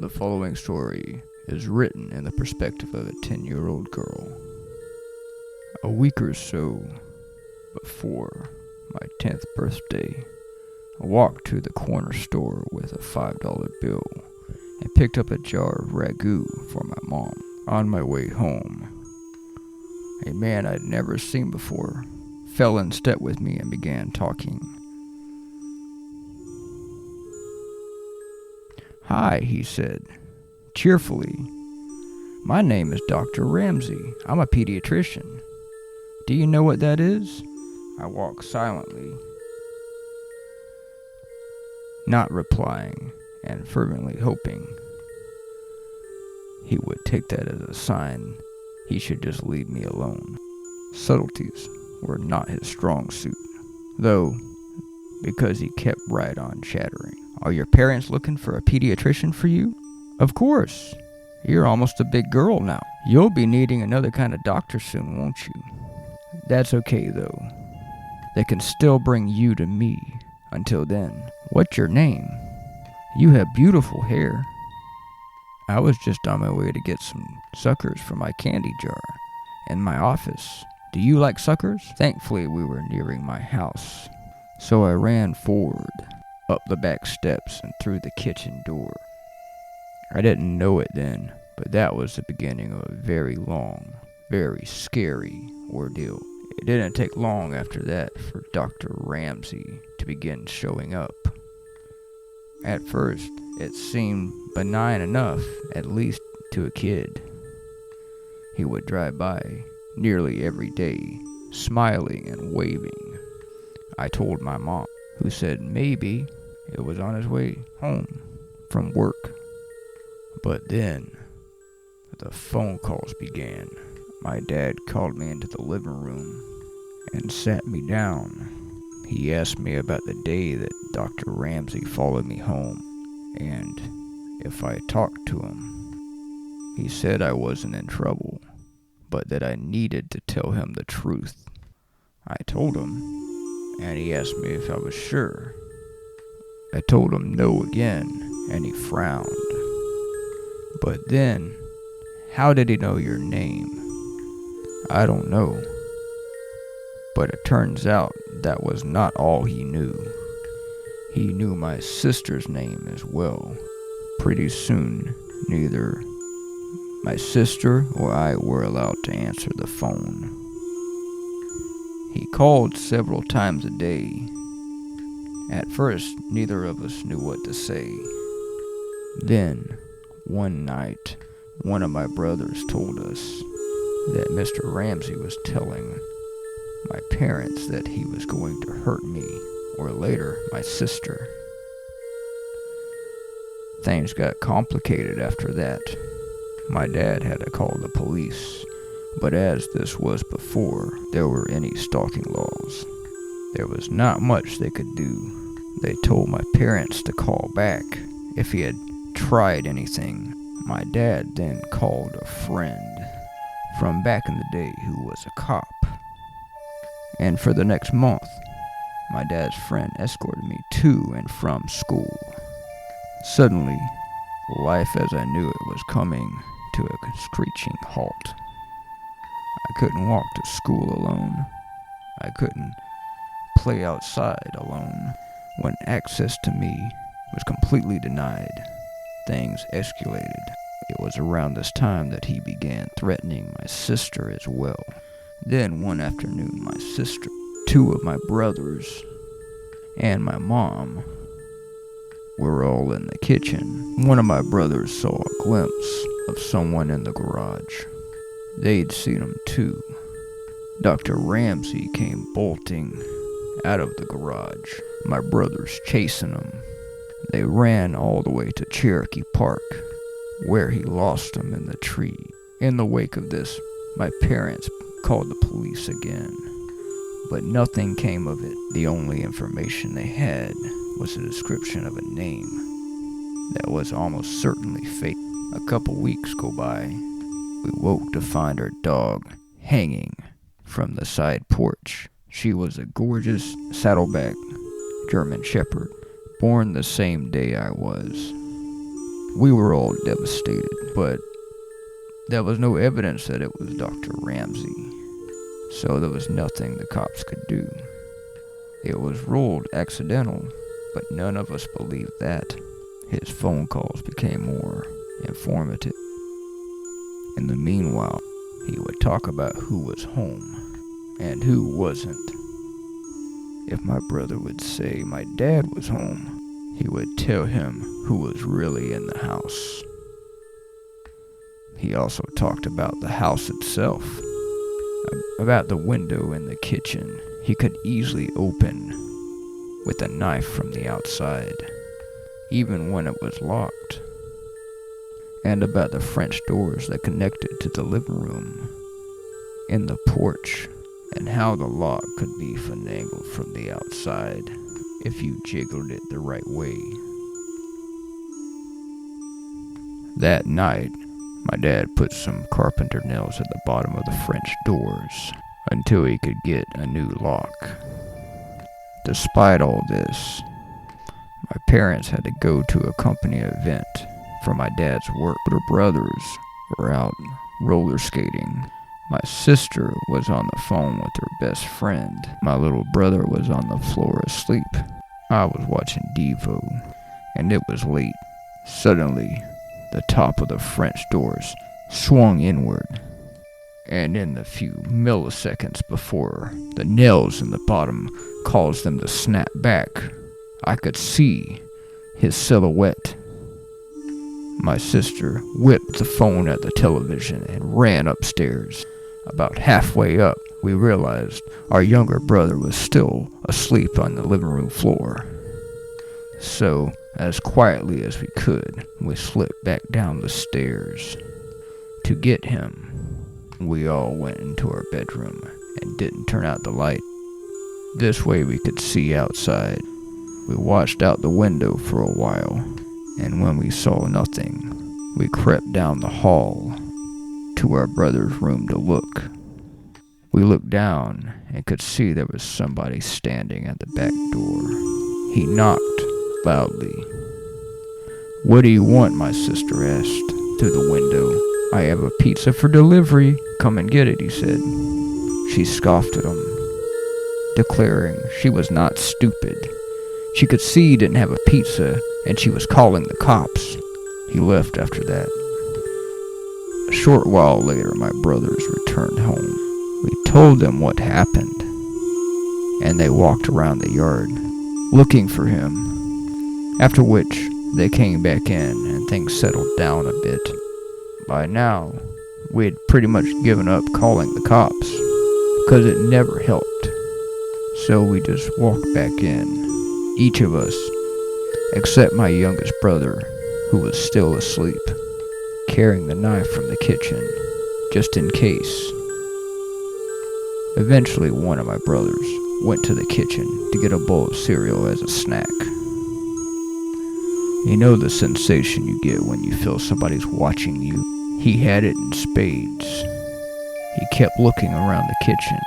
The following story is written in the perspective of a 10-year-old girl. A week or so before my 10th birthday, I walked to the corner store with a $5 bill and picked up a jar of ragu for my mom. On my way home, a man I'd never seen before fell in step with me and began talking. "Hi," he said, cheerfully. "My name is Dr. Ramsey. I'm a pediatrician. Do you know what that is?" I walked silently, not replying and fervently hoping he would take that as a sign he should just leave me alone. Subtleties were not his strong suit, though, because he kept right on chattering. "Are your parents looking for a pediatrician for you?" "Of course. You're almost a big girl now. You'll be needing another kind of doctor soon, won't you?" "That's okay, though. They can still bring you to me. Until then, what's your name? You have beautiful hair." "I was just on my way to get some suckers for my candy jar in my office. Do you like suckers?" Thankfully, we were nearing my house, so I ran forward, up the back steps and through the kitchen door. I didn't know it then, but that was the beginning of a very long, very scary ordeal. It didn't take long after that for Dr. Ramsey to begin showing up. At first, it seemed benign enough, at least to a kid. He would drive by nearly every day, smiling and waving. I told my mom, who said maybe it was on his way home from work. But then, the phone calls began. My dad called me into the living room and sat me down. He asked me about the day that Dr. Ramsey followed me home, and if I talked to him. He said I wasn't in trouble, but that I needed to tell him the truth. I told him, and he asked me if I was sure. I told him no again, and he frowned. "But then, how did he know your name?" "I don't know." But it turns out that was not all he knew. He knew my sister's name as well. Pretty soon, neither my sister or I were allowed to answer the phone. He called several times a day. At first, neither of us knew what to say. Then, one night, one of my brothers told us that Mr. Ramsey was telling my parents that he was going to hurt me, or later, my sister. Things got complicated after that. My dad had to call the police, but as this was before there were any stalking laws, there was not much they could do. They told my parents to call back if he had tried anything. My dad then called a friend from back in the day who was a cop. And for the next month, my dad's friend escorted me to and from school. Suddenly, life as I knew it was coming to a screeching halt. I couldn't walk to school alone. I couldn't play outside alone. When access to me was completely denied, things escalated. It was around this time that he began threatening my sister as well. Then one afternoon, my sister, two of my brothers, and my mom were all in the kitchen. One of my brothers saw a glimpse of someone in the garage. They'd seen him too. Dr. Ramsey came bolting out of the garage, my brothers chasing him. They ran all the way to Cherokee Park, where he lost them in the tree. In the wake of this, my parents called the police again, but nothing came of it. The only information they had was a description of a name that was almost certainly fake. A couple weeks go by. We woke to find our dog hanging from the side porch. She was a gorgeous saddleback German Shepherd, born the same day I was. We were all devastated, but there was no evidence that it was Dr. Ramsey, so there was nothing the cops could do. It was ruled accidental, but none of us believed that. His phone calls became more informative. In the meanwhile, he would talk about who was home and who wasn't. If my brother would say my dad was home, he would tell him who was really in the house. He also talked about the house itself, about the window in the kitchen he could easily open with a knife from the outside, even when it was locked, and about the French doors that connected to the living room in the porch, and how the lock could be finagled from the outside if you jiggled it the right way. That night, my dad put some carpenter nails at the bottom of the French doors until he could get a new lock. Despite all this, my parents had to go to a company event for my dad's work. Their brothers were out roller skating. My sister was on the phone with her best friend. My little brother was on the floor asleep. I was watching Devo, and it was late. Suddenly, the top of the French doors swung inward, and in the few milliseconds before the nails in the bottom caused them to snap back, I could see his silhouette. My sister whipped the phone at the television and ran upstairs. About halfway up, we realized our younger brother was still asleep on the living room floor. So, as quietly as we could, we slipped back down the stairs to get him. We all went into our bedroom and didn't turn out the light. This way we could see outside. We watched out the window for a while, and when we saw nothing, we crept down the hall to our brother's room to look. We looked down and could see there was somebody standing at the back door. He knocked loudly. "What do you want?" my sister asked through the window. "I have a pizza for delivery. Come and get it," he said. She scoffed at him, declaring she was not stupid. She could see he didn't have a pizza, and she was calling the cops. He left after that. A short while later, my brothers returned home. We told them what happened, and they walked around the yard looking for him, after which they came back in and things settled down a bit. By now, we had pretty much given up calling the cops because it never helped. So we just walked back in, each of us, except my youngest brother, who was still asleep, carrying the knife from the kitchen, just in case. Eventually, one of my brothers went to the kitchen to get a bowl of cereal as a snack. You know the sensation you get when you feel somebody's watching you? He had it in spades. He kept looking around the kitchen,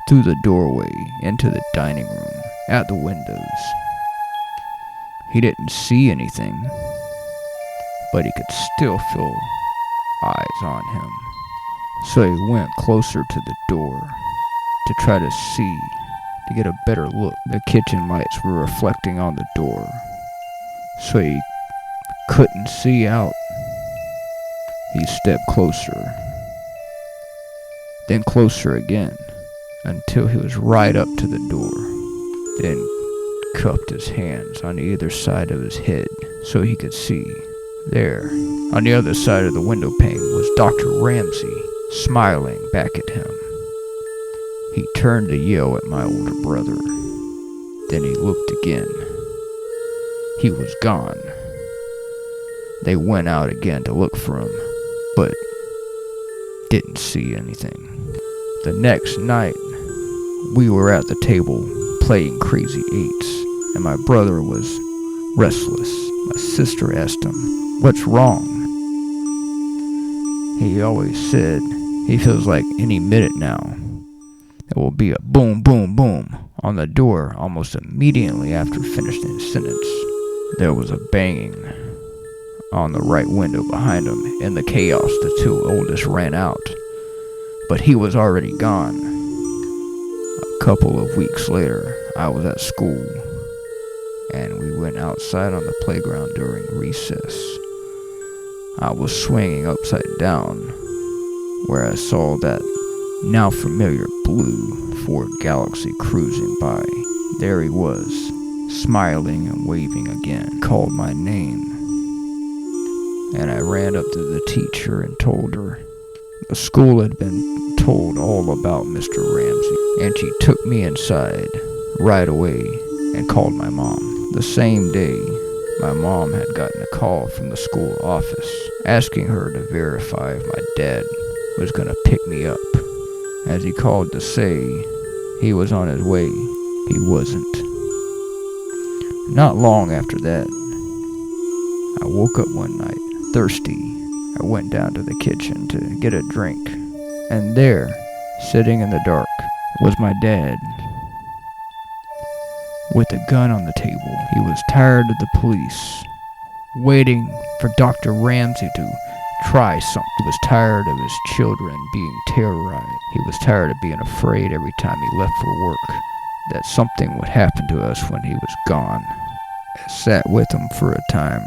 through the doorway, into the dining room, at the windows. He didn't see anything, but he could still feel eyes on him. So he went closer to the door to try to see, to get a better look. The kitchen lights were reflecting on the door, so he couldn't see out. He stepped closer, then closer again, until he was right up to the door, then cupped his hands on either side of his head so he could see. There, on the other side of the window pane, was Dr. Ramsey, smiling back at him. He turned to yell at my older brother. Then he looked again. He was gone. They went out again to look for him, but didn't see anything. The next night, we were at the table playing Crazy Eights, and my brother was restless. My sister asked him, "What's wrong?" He always said he feels like any minute now there will be a boom, boom, boom on the door. Almost immediately after finishing his sentence, there was a banging on the right window behind him. In the chaos, the two oldest ran out, but he was already gone. A couple of weeks later, I was at school, and we went outside on the playground during recess. I was swinging upside down, where I saw that now familiar blue Ford Galaxy cruising by. There he was, smiling and waving again. Called my name, and I ran up to the teacher and told her. The school had been told all about Mr. Ramsey, and she took me inside right away and called my mom. The same day, my mom had gotten a call from the school office asking her to verify if my dad was going to pick me up. As he called to say he was on his way, he wasn't. Not long after that, I woke up one night, thirsty. I went down to the kitchen to get a drink, and there, sitting in the dark, was my dad. With a gun on the table, he was tired of the police, waiting for Dr. Ramsey to try something. He was tired of his children being terrorized. He was tired of being afraid every time he left for work that something would happen to us when he was gone. I sat with him for a time,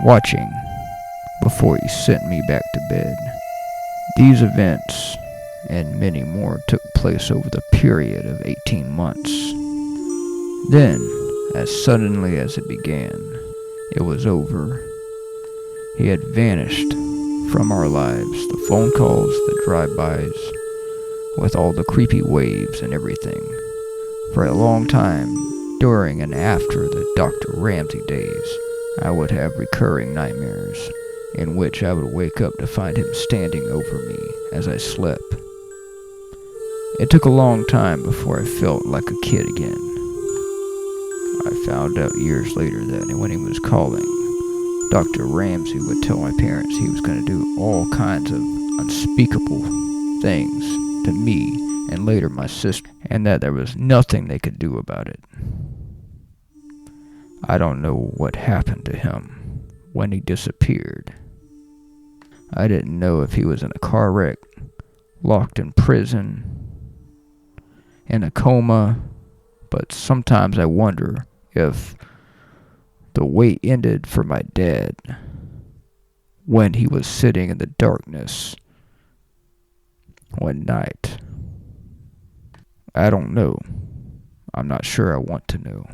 watching, before he sent me back to bed. These events, and many more, took place over the period of 18 months. Then, as suddenly as it began, it was over. He had vanished from our lives, the phone calls, the drive-bys, with all the creepy waves and everything. For a long time, during and after the Dr. Ramsey days, I would have recurring nightmares, in which I would wake up to find him standing over me as I slept. It took a long time before I felt like a kid again. I found out years later that when he was calling, Dr. Ramsey would tell my parents he was going to do all kinds of unspeakable things to me and later my sister, and that there was nothing they could do about it. I don't know what happened to him when he disappeared. I didn't know if he was in a car wreck, locked in prison, in a coma, but sometimes I wonder if the wait ended for my dad when he was sitting in the darkness one night. I don't know. I'm not sure I want to know.